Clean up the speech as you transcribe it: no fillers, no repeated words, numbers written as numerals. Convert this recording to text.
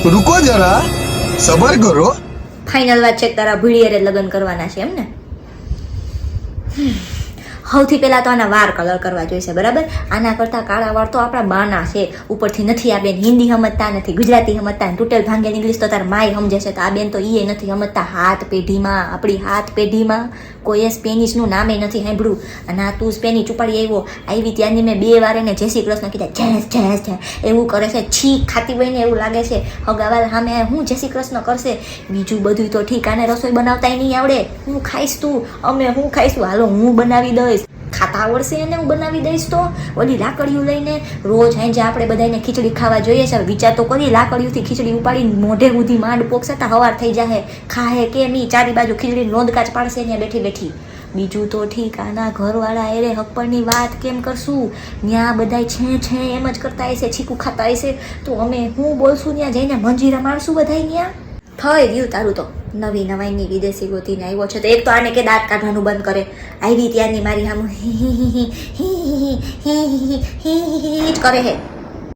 रुको जरा सबर करो। ફાઇનલ વાત છે કે તારા ભીડિયારે લગ્ન કરવાના છે એમ ને? સૌથી પહેલાં તો આના વાર કલર કરવા જોઈશે, બરાબર? આના કરતાં કાળા વાળ તો આપણા બાના છે. ઉપરથી નથી આ બેન હિન્દી સમજતા, નથી ગુજરાતી સમજતા, તૂટેલ ભાંગેલ ઇંગ્લિશ તો તાર માય સમજે છે, તો આ બેન તો એ નથી સમજતા. હાથ પેઢીમાં, આપણી હાથ પેઢીમાં કોઈએ સ્પેનિશનું નામે નથી સાંભળ્યું. અને આ તું સ્પેનિશ ઉપાડી આવી ત્યારની મેં 2 વાર એને જય શ્રી કૃષ્ણ કીધા, જય એવું કરે છે. છીક ખાતી હોય ને એવું લાગે છે. હગાવાલ સામે હું જય શ્રી કૃષ્ણ કરશે? બીજું બધું તો ઠીક, આને રસોઈ બનાવતાય નહીં આવડે. હું ખાઈશ તું, અમે હું ખાઈશું, હાલો હું બનાવી દઈશ. ખાતા આવડશે એને હું બનાવી દઈશ. તો ઓલી લાકડીઓ લઈને રોજ સાંજે આપણે બધાને ખીચડી ખાવા જોઈએ છે. વિચાર તો કરી, લાકડીઓથી ખીચડી ઉપાડીને મોઢે સુધી માંડ પોક્ષતા હવાર થઈ જાય. ખાહે કે નહીં, ચારી બાજુ ખીચડી લોંદકાચ પાડશે ત્યાં બેઠી બેઠી. બીજું તો ઠીક, આના ઘરવાળા એરે હપ્પરની વાત કેમ કરશું? ત્યાં બધા છે એમ જ કરતા હશે, છીકું ખાતા હશે. તો અમે હું બોલશું ત્યાં જઈને મંજીરા મારશું બધા ત્યાં? થઈ ગયું તારું તો. નવી નવાઈની વિદેશી ગોતીને આવ્યો છે તો એક તો આને કે દાંત કાઢવાનું બંધ કરે. આવી ત્યારની મારી આમ જ કરે છે.